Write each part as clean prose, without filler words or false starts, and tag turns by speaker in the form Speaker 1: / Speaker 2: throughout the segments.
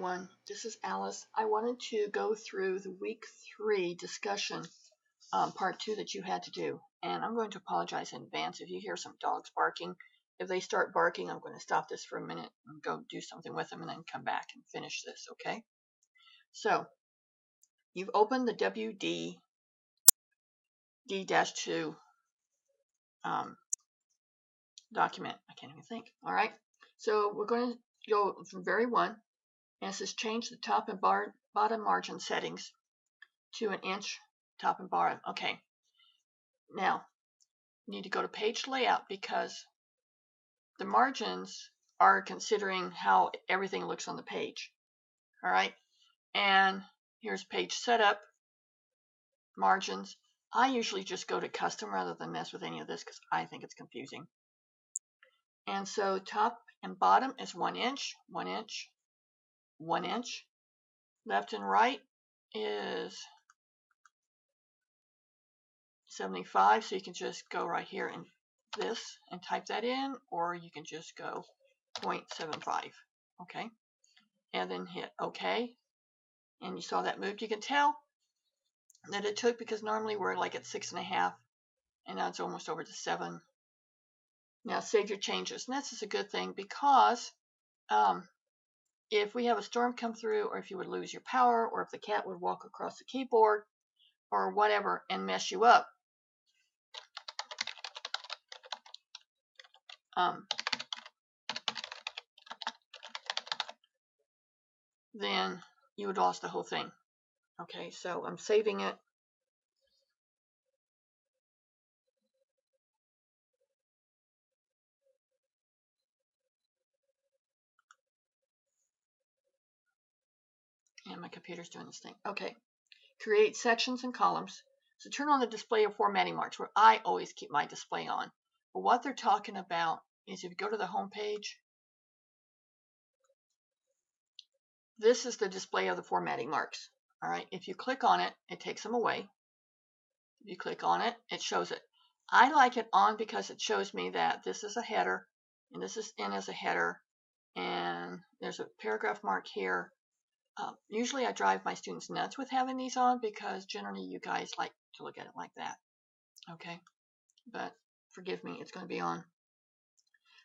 Speaker 1: everyone. This is Alice. I wanted to go through the week 3 discussion, part 2 that you had to do. And I'm going to apologize in advance if you hear some dogs barking. If they start barking, I'm going to stop this for a minute and go do something with them and then come back and finish this, okay? So, you've opened the WD D-2 document. I can't even think. All right. So, we're going to go from very 1. And it says change the top and bottom margin settings to 1 inch top and bottom. Okay. Now, you need to go to page layout because the margins are considering how everything looks on the page. All right. And here's page setup, margins. I usually just go to custom rather than mess with any of this because I think it's confusing. And so top and bottom is 1 inch, 1 inch, 1 inch. Left and right is 75, so you can just go right here and this and type that in, or you can just go 0.75, okay, and then hit OK, and you saw that moved. You can tell that it took because normally we're like at 6.5, and now it's almost over to 7. Now save your changes, and this is a good thing because if we have a storm come through, or if you would lose your power, or if the cat would walk across the keyboard or whatever and mess you up, then you would lost the whole thing. Okay, so I'm saving it. And my computer's doing this thing. Okay, create sections and columns. So turn on the display of formatting marks, where I always keep my display on. But what they're talking about is if you go to the home page, this is the display of the formatting marks. All right, if you click on it, it takes them away. If you click on it, it shows it. I like it on because it shows me that this is a header, and this is in as a header, and there's a paragraph mark here. Usually I drive my students nuts with having these on because generally you guys like to look at it like that. Okay, but forgive me, it's going to be on.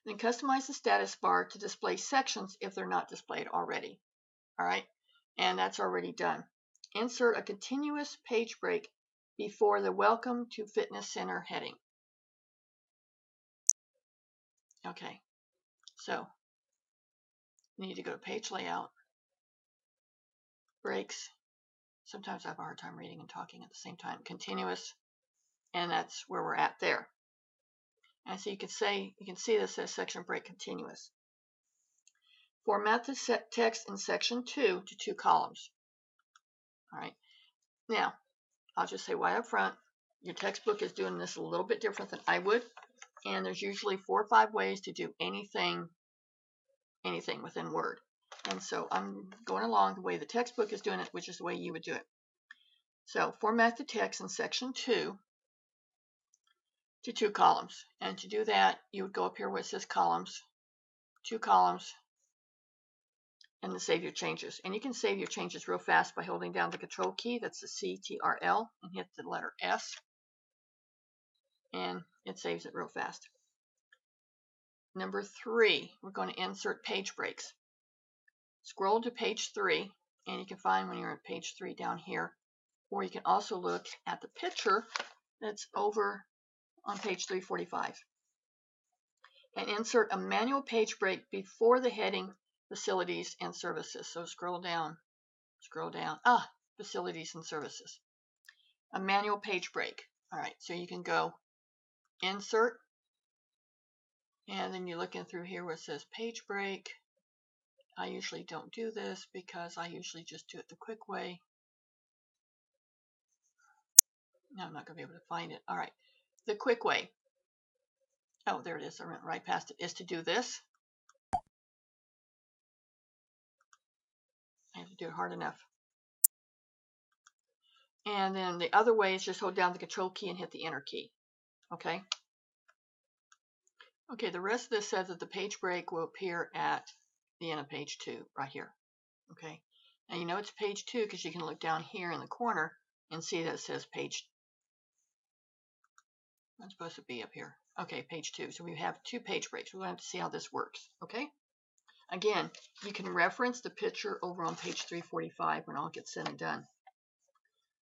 Speaker 1: Then customize the status bar to display sections if they're not displayed already. All right, and that's already done. Insert a continuous page break before the Welcome to Fitness Center heading. Okay, so you need to go to page layout, breaks. Sometimes I have a hard time reading and talking at the same time. Continuous, and that's where we're at there. And so you can see this says section break continuous. Format the text in section 2 to 2 columns. All right. Now, I'll just say right up front, your textbook is doing this a little bit different than I would. And there's usually 4 or 5 ways to do anything within Word. And so I'm going along the way the textbook is doing it, which is the way you would do it. So format the text in section 2 to 2 columns. And to do that, you would go up here where it says columns, 2 columns, and then save your changes. And you can save your changes real fast by holding down the control key, that's the CTRL, and hit the letter S, and it saves it real fast. Number 3, we're going to insert page breaks. Scroll to page 3, and you can find when you're at page 3 down here, or you can also look at the picture that's over on page 345. And insert a manual page break before the heading Facilities and Services. So scroll down, Facilities and Services. A manual page break. All right, so you can go Insert, and then you're looking through here where it says page break. I usually don't do this because I usually just do it the quick way. No, I'm not going to be able to find it. All right, the quick way. Oh, there it is. I went right past it. Is to do this. I have to do it hard enough. And then the other way is just hold down the control key and hit the enter key. Okay. Okay, the rest of this says that the page break will appear at the end of page 2 right here. Okay, now you know it's page 2 because you can look down here in the corner and see that it says page. It's supposed to be up here. Okay, page 2. So we have 2 page breaks. We're going to have to see how this works. Okay. Again, you can reference the picture over on page 345 when all gets said and done.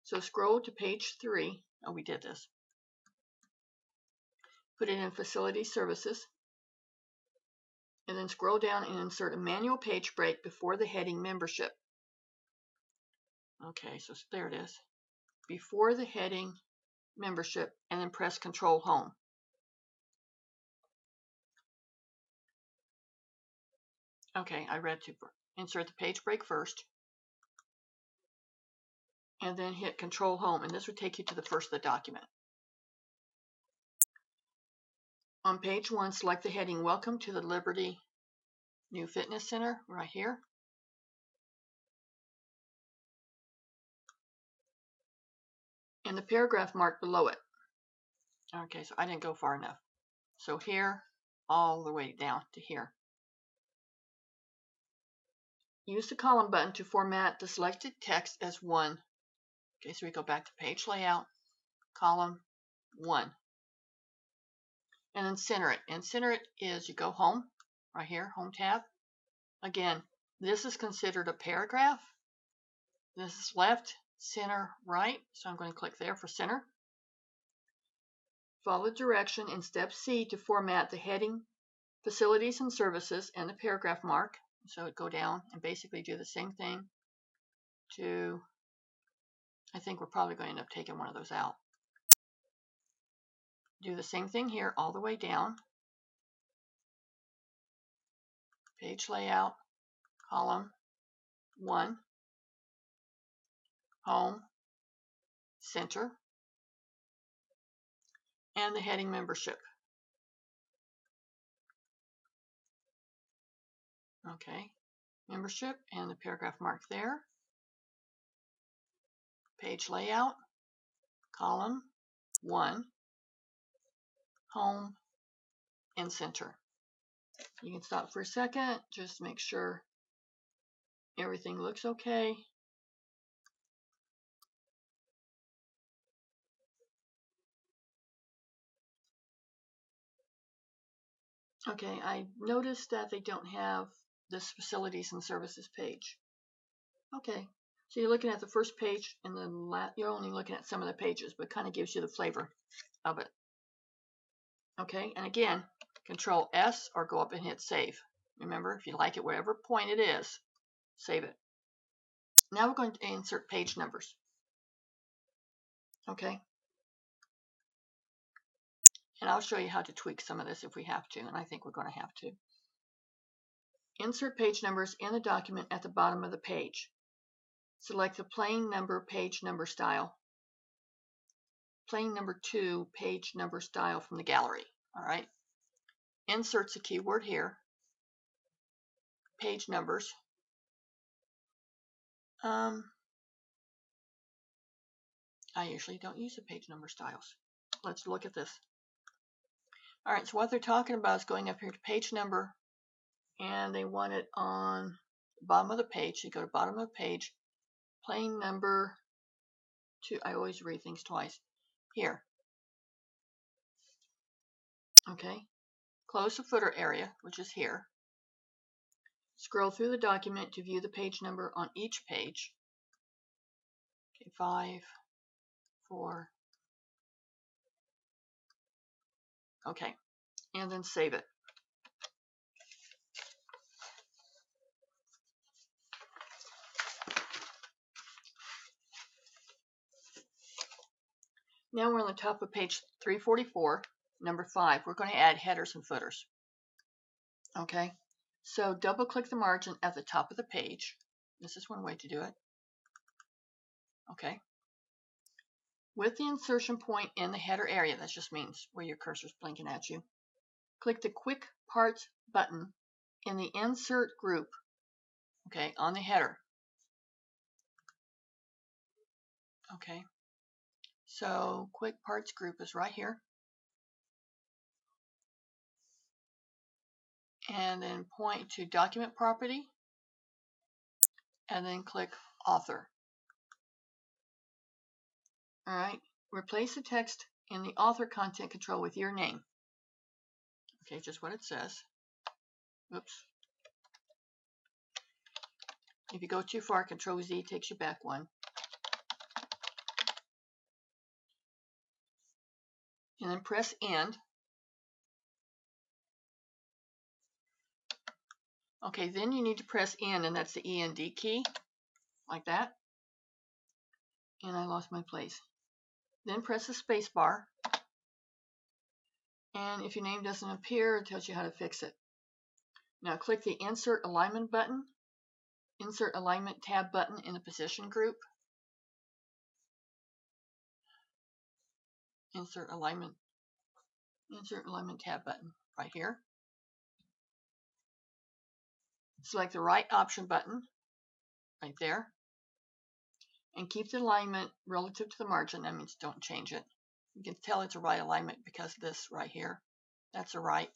Speaker 1: So scroll to page 3. Oh, we did this. Put it in Facility Services. And then scroll down and insert a manual page break before the heading Membership. Okay, so there it is. Before the heading Membership, and then press Control Home. Okay, I read to insert the page break first, and then hit Control Home, and this would take you to the first of the document. On page 1, select the heading Welcome to the Liberty New Fitness Center right here. And the paragraph marked below it. Okay, so I didn't go far enough. So here, all the way down to here. Use the column button to format the selected text as 1. Okay, so we go back to page layout, column 1. And then center it. And center it is you go home, right here, home tab. Again, this is considered a paragraph. This is left, center, right. So I'm going to click there for center. Follow the direction in step C to format the heading, Facilities and Services, and the paragraph mark. So go down and basically do the same thing to, I think we're probably going to end up taking one of those out. Do the same thing here all the way down. Page layout, column 1, home, center, and the heading Membership. Okay, Membership and the paragraph mark there. Page layout, column 1, home, and center. You can stop for a second, just make sure everything looks okay. Okay, I noticed that they don't have this Facilities and Services page. Okay, so you're looking at the first page and then you're only looking at some of the pages, but it kind of gives you the flavor of it. Okay, and again, Control S or go up and hit Save. Remember, if you like it, whatever point it is, save it. Now we're going to insert page numbers. Okay, and I'll show you how to tweak some of this if we have to, and I think we're going to have to. Insert page numbers in the document at the bottom of the page. Select the plain number page number style. Plain number 2 page number style from the gallery. All right. Inserts a keyword here. Page numbers. I usually don't use the page number styles. Let's look at this. All right, so what they're talking about is going up here to page number, and they want it on the bottom of the page. So you go to bottom of the page, plain number 2. I always read things twice. Here. Okay. Close the footer area, which is here. Scroll through the document to view the page number on each page. Okay, 5, 4. Okay, and then save it. Now we're on the top of page 344, number 5. We're going to add headers and footers. Okay, so double click the margin at the top of the page. This is one way to do it. Okay. With the insertion point in the header area, that just means where your cursor is blinking at you, click the Quick Parts button in the Insert group, okay, on the header. Okay, so Quick Parts group is right here. And then point to Document Property, and then click Author. All right, replace the text in the author content control with your name. Okay, just what it says. Oops. If you go too far, Control Z takes you back one. And then press End. Okay, then you need to press End, and that's the END key, like that. And I lost my place. Then press the space bar. And if your name doesn't appear, it tells you how to fix it. Now click the Insert Alignment button, Insert Alignment tab button in the position group. Insert Alignment tab button right here. Select the right option button right there. And keep the alignment relative to the margin. That means don't change it. You can tell it's a right alignment because this right here, that's a right.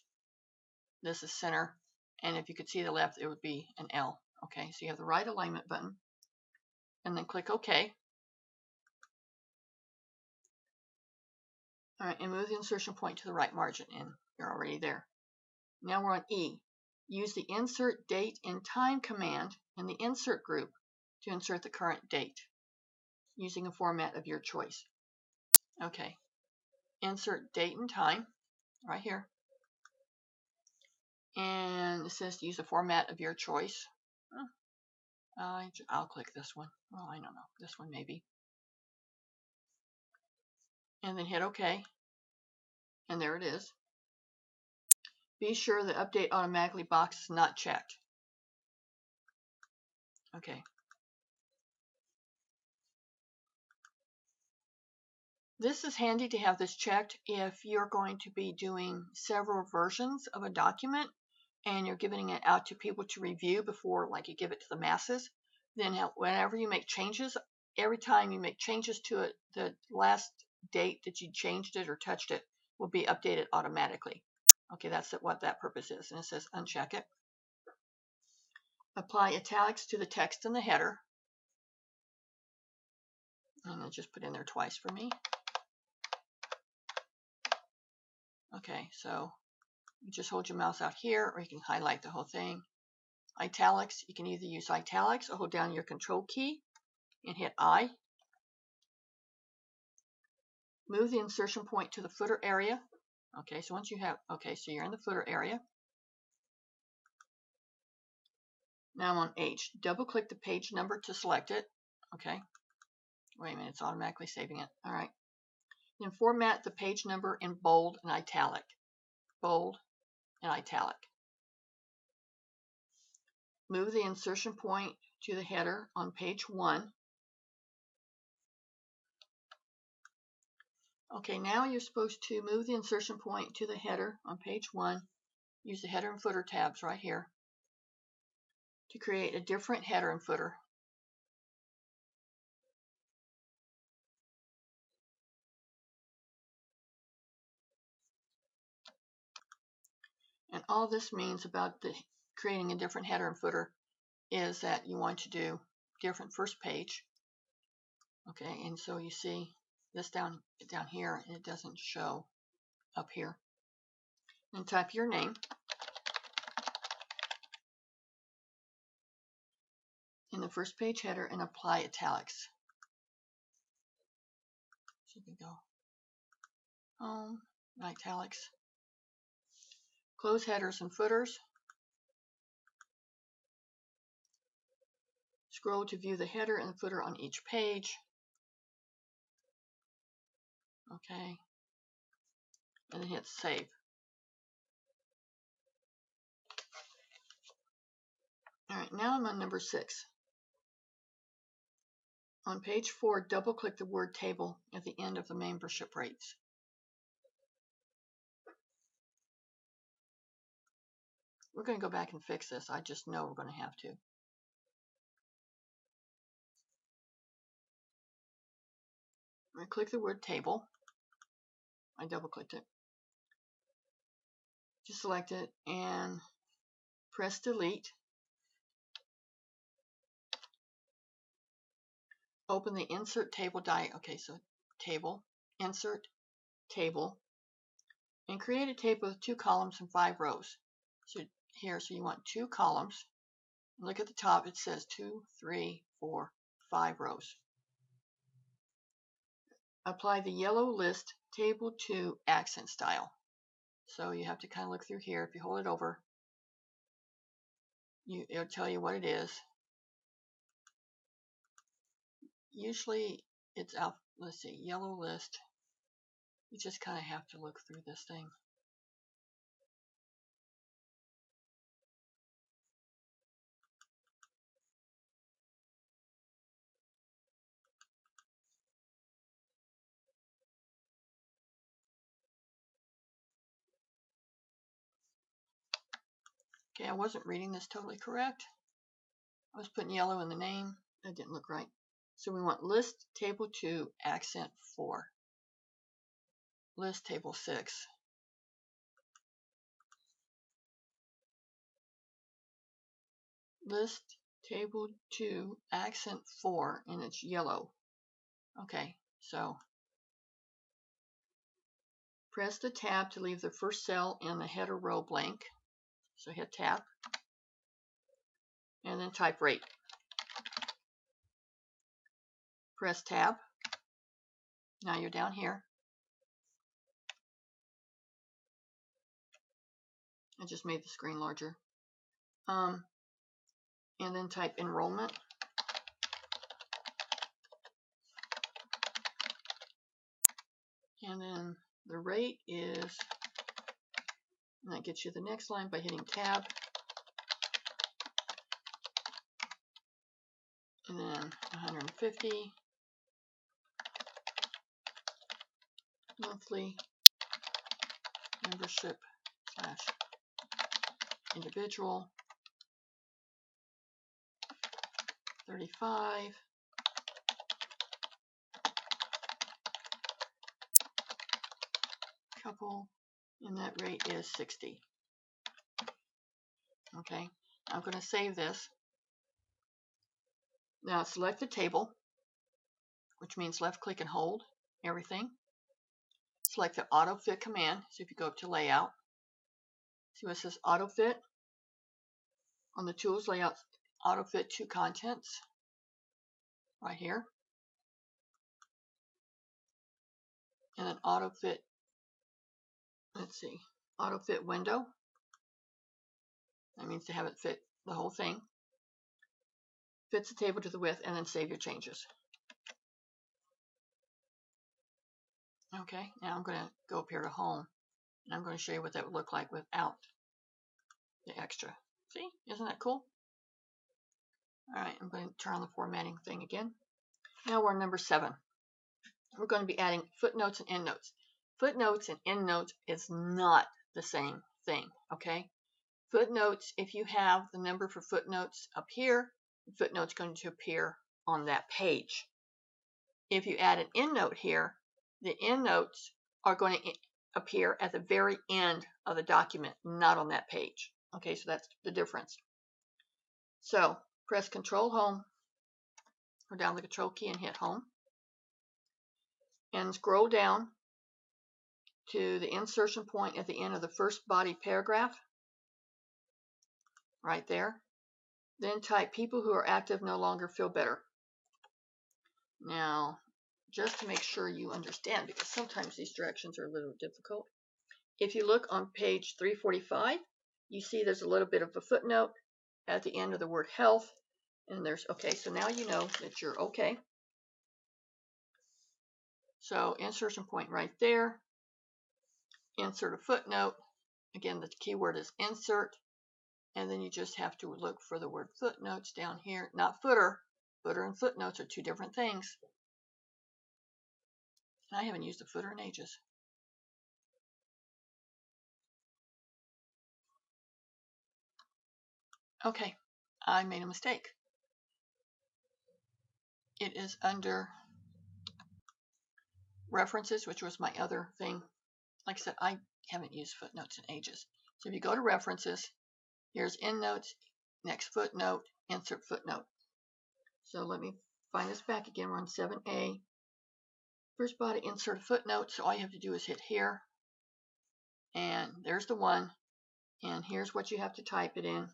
Speaker 1: This is center. And if you could see the left, it would be an L. Okay, so you have the right alignment button. And then click OK. All right, and move the insertion point to the right margin, and you're already there. Now we're on E. Use the Insert Date and Time command in the Insert group to insert the current date using a format of your choice. Okay, insert date and time right here. And it says to use a format of your choice. I'll click this one. Well, I don't know. This one maybe. And then hit OK. And there it is. Be sure the Update Automatically box is not checked. Okay. This is handy to have this checked if you're going to be doing several versions of a document and you're giving it out to people to review before, like, you give it to the masses. Then whenever you make changes, every time you make changes to it, the last date that you changed it or touched it will be updated automatically. Okay, that's what that purpose is. And it says uncheck it. Apply italics to the text in the header. And I'll just put in there twice for me. Okay, so you just hold your mouse out here, or you can highlight the whole thing. Italics, you can either use italics or hold down your control key and hit I. Move the insertion point to the footer area. Okay, so once you have, okay, so you're in the footer area. Now I'm on H. Double click the page number to select it. Okay, wait a minute, it's automatically saving it. All right. Then format the page number in bold and italic. Bold and italic. Move the insertion point to the header on page 1. Okay, now you're supposed to move the insertion point to the header on page 1. Use the header and footer tabs right here to create a different header and footer. And all this means about creating a different header and footer is that you want to do different first page. Okay, and so you see this down here, and it doesn't show up here. And type your name. In the first page header and apply italics. So you can go home, italics. Close headers and footers. Scroll to view the header and the footer on each page. Okay. And then hit save. All right, now I'm on number 6. On page 4, double click the word table at the end of the membership rates. We're going to go back and fix this. I just know we're going to have to. I click the word table. I double clicked it. Just select it and press delete. open the insert table diagram. Okay, so table, insert, table, and create a table with 2 columns and 5 rows. So here, so you want 2 columns. Look at the top, it says 2, 3, 4, 5 rows. Apply the yellow list table 2 accent style. So you have to kind of look through here. If you hold it over, it'll tell you what it is. Usually it's out, let's see, yellow list. You just kind of have to look through this thing. Okay, I wasn't reading this totally correct. I was putting yellow in the name. That didn't look right. So we want list table 2 accent 4. List table 6. List table 2 accent 4, and it's yellow. Okay, so press the tab to leave the first cell in the header row blank. So hit tab and then type rate. Press tab. Now you're down here. I just made the screen larger. And then type enrollment. And then the rate is, and that gets you the next line by hitting tab. And then 150 monthly membership / individual 35 couple, and that rate is 60. Okay, I'm going to save this. Now select the table, which means left click and hold everything. Select the auto fit command. So if you go up to layout, see what it says auto fit on the tools layout, auto fit to contents right here, and then auto fit, let's see, auto fit window. That means to have it fit the whole thing. Fits the table to the width, and then save your changes. Okay, now I'm going to go up here to home, and I'm going to show you what that would look like without the extra. See, isn't that cool? All right, I'm going to turn on the formatting thing again. Now we're on number 7. We're going to be adding footnotes and endnotes. Footnotes and endnotes is not the same thing, okay? Footnotes, if you have the number for footnotes up here, the footnote's going to appear on that page. If you add an endnote here, the endnotes are going to appear at the very end of the document, not on that page. Okay, so that's the difference. So press Control Home, or down the Control key and hit Home, and scroll down to the insertion point at the end of the first body paragraph, right there. Then type people who are active no longer feel better. Now, just to make sure you understand, because sometimes these directions are a little difficult. If you look on page 345, you see there's a little bit of a footnote at the end of the word health. And there's, okay, so now you know that you're okay. So insertion point right there. Insert a footnote. Again, the keyword is insert. And then you just have to look for the word footnotes down here, not footer. Footer and footnotes are two different things. And I haven't used a footer in ages. Okay, I made a mistake. It is under references, which was my other thing. Like I said, I haven't used footnotes in ages. So if you go to references, here's endnotes, next footnote, insert footnote. So let me find this back again. We're on 7A. First body, insert a footnote. So all you have to do is hit here. And there's the one. And here's what you have to type it in.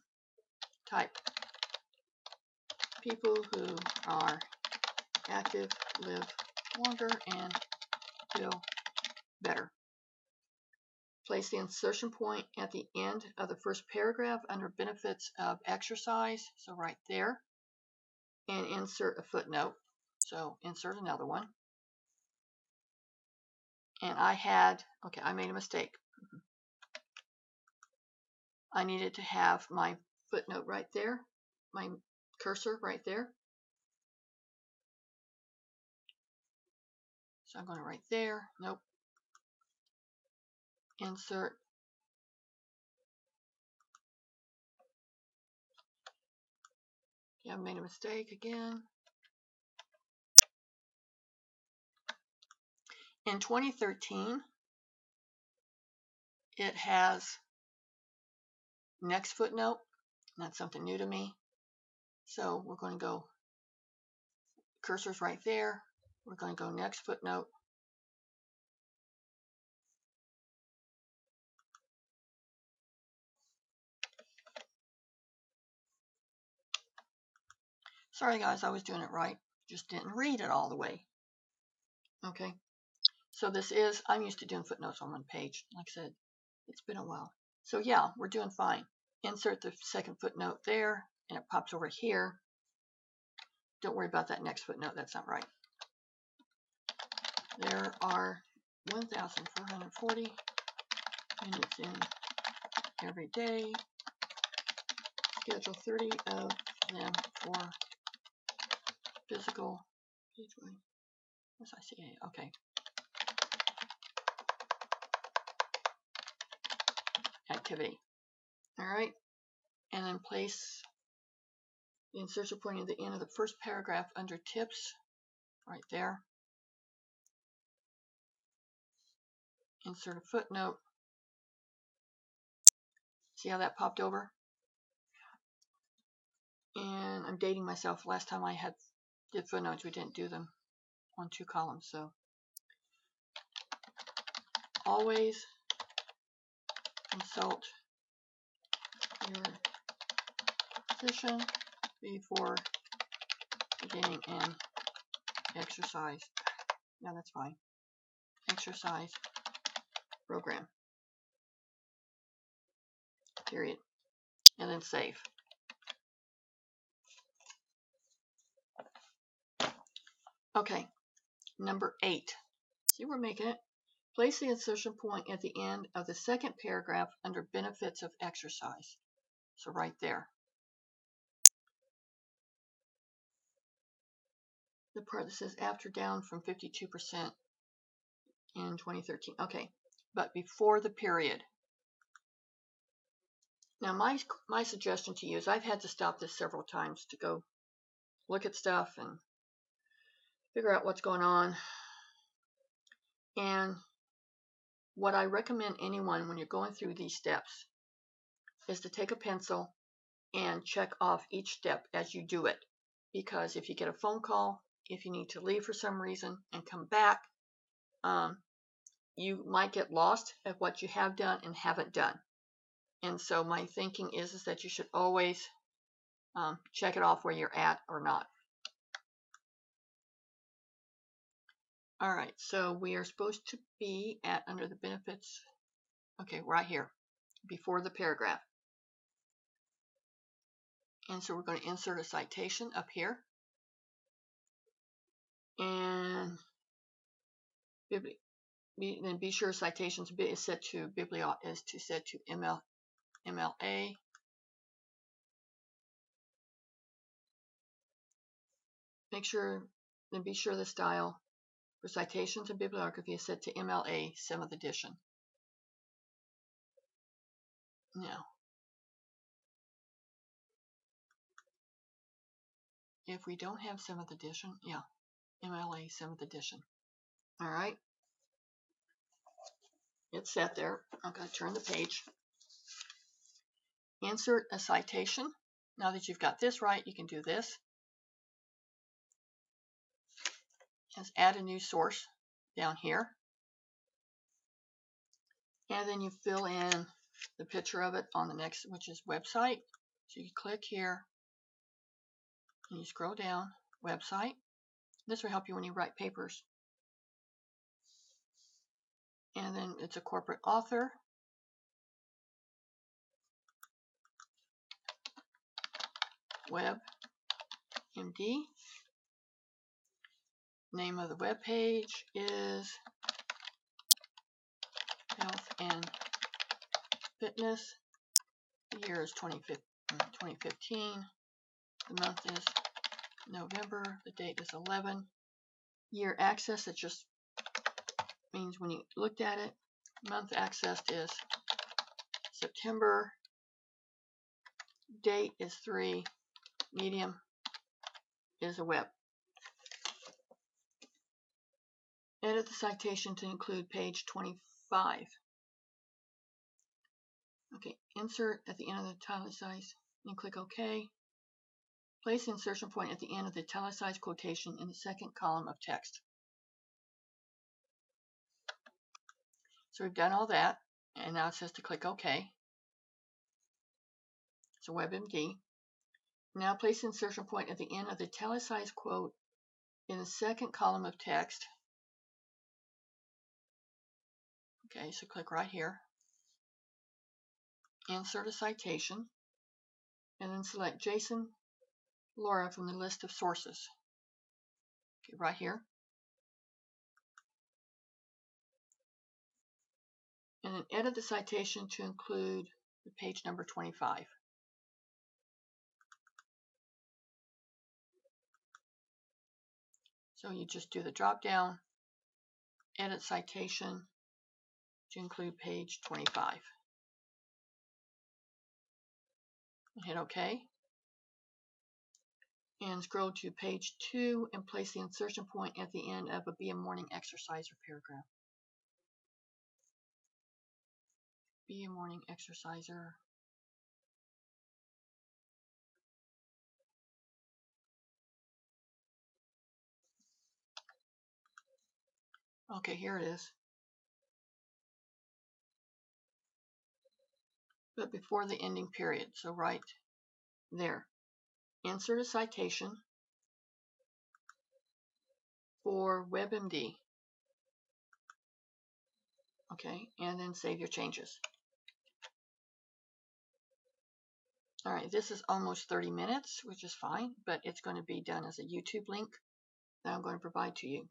Speaker 1: Type people who are active live longer and feel better. Place the insertion point at the end of the first paragraph under benefits of exercise. So right there. And insert a footnote. So insert another one. And I made a mistake. I needed to have my footnote right there, my cursor right there. So I'm going to right there. Nope. Insert. Okay, I made a mistake again. In 2013, it has next footnote. That's something new to me. So we're going to go, cursor's right there. We're going to go next footnote. Sorry guys, I was doing it right. Just didn't read it all the way. Okay. So this is, I'm used to doing footnotes on one page. Like I said, it's been a while. So yeah, we're doing fine. Insert the second footnote there, and it pops over here. Don't worry about that next footnote. That's not right. There are 1,440 minutes in every day. Schedule 30 of them for physical. Okay. Activity. All right. And then place the insertion point at the end of the first paragraph under tips. Right there. Insert a footnote. See how that popped over? And I'm dating myself. Last time I did footnotes, we didn't do them on 2 columns. So always consult your physician before beginning an exercise. Yeah, that's fine. Exercise program. Period. And then save. Okay, number 8. See, we're making it. Place the insertion point at the end of the second paragraph under benefits of exercise. So right there. The part that says after down from 52% in 2013. Okay, but before the period. Now my suggestion to you is I've had to stop this several times to go look at stuff and figure out what's going on. And what I recommend anyone when you're going through these steps is to take a pencil and check off each step as you do it. Because if you get a phone call, if you need to leave for some reason and come back, you might get lost at what you have done and haven't done. And so my thinking is that you should always check it off where you're at or not. All right, so we are supposed to be at under the benefits. Okay, right here, before the paragraph. And so we're going to insert a citation up here. And then be sure citations is set to MLA. Be sure the style for citations and bibliography is set to MLA 7th edition. Now, if we don't have 7th edition, yeah, MLA 7th edition. All right. It's set there. I'm going to turn the page. Insert a citation. Now that you've got this right, you can do this. is add a new source down here. And then you fill in the picture of it on the next, which is website. So you click here and you scroll down, website. This will help you when you write papers. And then it's a corporate author. WebMD. Name of the web page is Health and Fitness. The year is 2015. The month is November. The date is 11. Year access, it just means when you looked at it. Month accessed is September. Date is 3. Medium is a web. Edit the citation to include page 25. Okay, insert at the end of the italicized and click OK. Place the insertion point at the end of the italicized quotation in the second column of text. So we've done all that, and now it says to click OK. So WebMD. Now place the insertion point at the end of the italicized quote in the second column of text. Okay, so click right here. Insert a citation, and then select Jason Laura from the list of sources. Okay, right here. And then edit the citation to include the page number 25. So you just do the drop down, edit citation to include page 25. And hit OK. And scroll to page 2 and place the insertion point at the end of a Be a Morning Exerciser paragraph. Be a Morning Exerciser. Okay, here it is. But before the ending period, so right there. Insert a citation for WebMD. Okay, and then save your changes. All right, this is almost 30 minutes, which is fine, but it's going to be done as a YouTube link that I'm going to provide to you.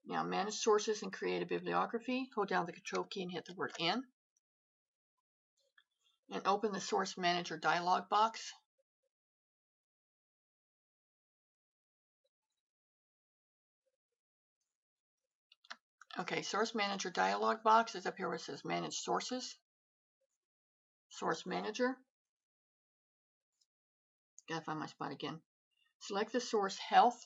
Speaker 1: Now, manage sources and create a bibliography. Hold down the Control key and hit the word N. And open the Source Manager dialog box. Okay, Source Manager dialog box is up here where it says Manage Sources. Source Manager. Gotta find my spot again. Select the source Health.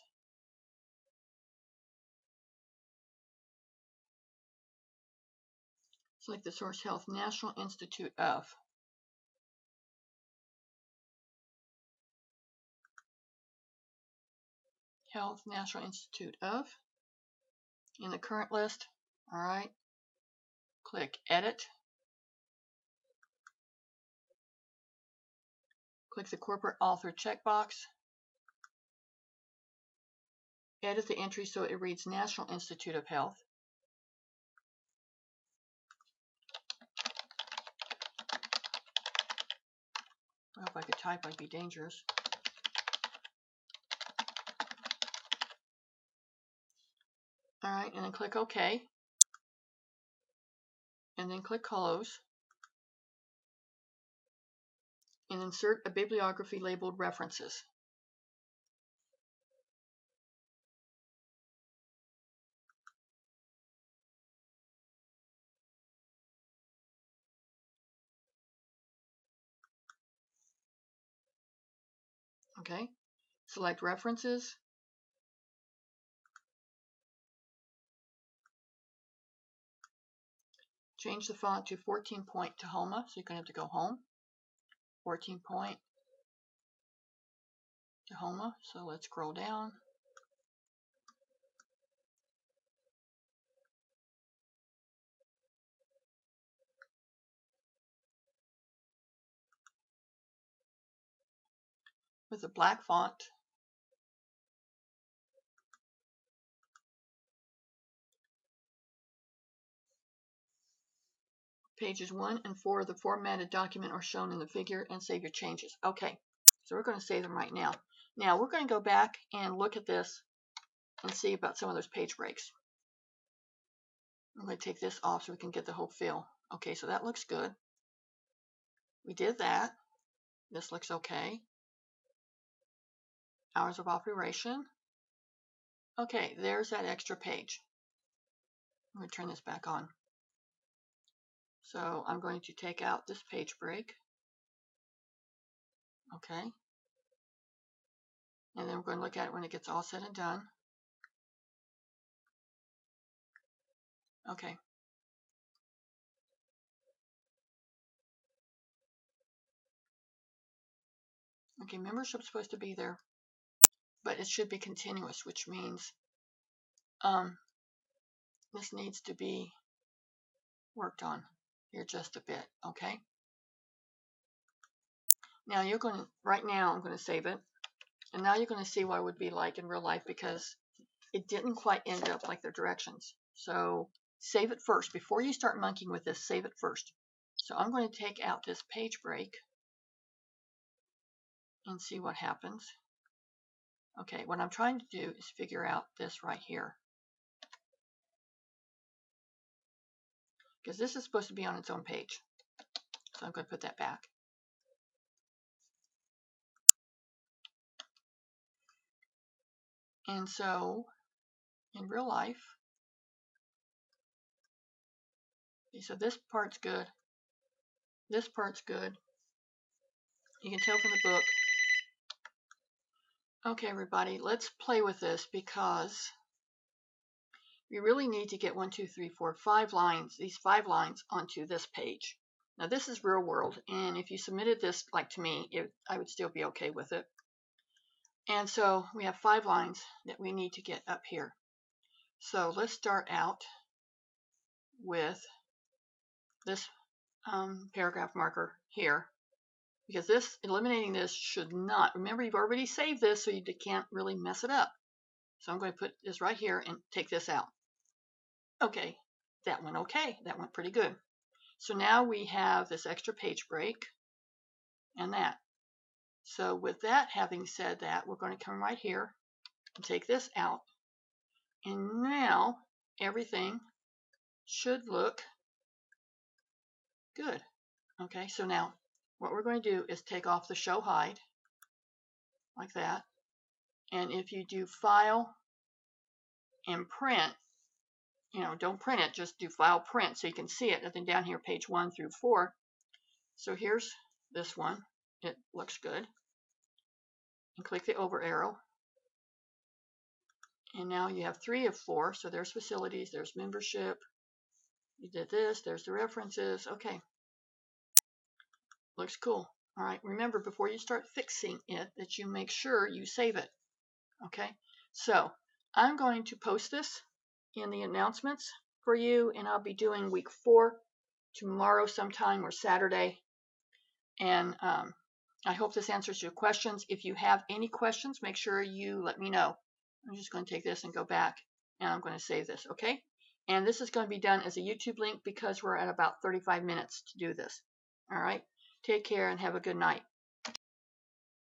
Speaker 1: Select the source Health National Institute of. Health National Institute of. In the current list, all right. Click Edit. Click the Corporate Author checkbox. Edit the entry so it reads National Institute of Health. Well, if I could type, I'd be dangerous. All right, and then click OK. And then click Close. And insert a bibliography labeled References. Okay, select References. Change the font to 14-point Tahoma, so you're going to have to go home. 14-point Tahoma, so let's scroll down. with a black font. Pages 1 and 4 of the formatted document are shown in the figure, and save your changes. Okay, so we're going to save them right now. Now we're going to go back and look at this and see about some of those page breaks. I'm going to take this off so we can get the whole feel. Okay, so that looks good. We did that. This looks okay. Hours of operation. Okay, there's that extra page. I'm going to turn this back on. So I'm going to take out this page break. Okay. And then we're going to look at it when it gets all said and done. Okay. Okay, membership's supposed to be there, but it should be continuous, which means this needs to be worked on here just a bit. Okay. Now you're going to, right now I'm going to save it, and now you're going to see what it would be like in real life, because it didn't quite end up like the directions. So save it first. Before you start monkeying with this, save it first. So I'm going to take out this page break and see what happens. Okay, what I'm trying to do is figure out this right here, because this is supposed to be on its own page. So I'm going to put that back. And so in real life, so this part's good. This part's good. You can tell from the book. Okay, everybody, let's play with this, because we really need to get 1, 2, 3, 4, 5 lines, these 5 lines onto this page. Now this is real world, and if you submitted this like to me, I would still be okay with it. And so we have 5 lines that we need to get up here. So let's start out with this paragraph marker here, because this, eliminating this should not, remember you've already saved this, so you can't really mess it up. So I'm going to put this right here and take this out. Okay, that went okay. That went pretty good. So now we have this extra page break and that. So with that, having said that, we're going to come right here and take this out. And now everything should look good. Okay, so now what we're going to do is take off the show hide like that. And if you do file and print, don't print it, just do file print so you can see it. And then down here, page 1 through 4. So here's this one. It looks good. And click the over arrow. And now you have 3 of 4. So there's facilities, there's membership. You did this, there's the references. Okay. Looks cool. All right. Remember, before you start fixing it, that you make sure you save it. Okay. So I'm going to post this in the announcements for you, and I'll be doing week 4 tomorrow sometime or Saturday. And I hope this answers your questions. If you have any questions, make sure you let me know. I'm just going to take this and go back, and I'm going to save this, okay? And this is going to be done as a YouTube link because we're at about 35 minutes to do this. All right? Take care and have a good night.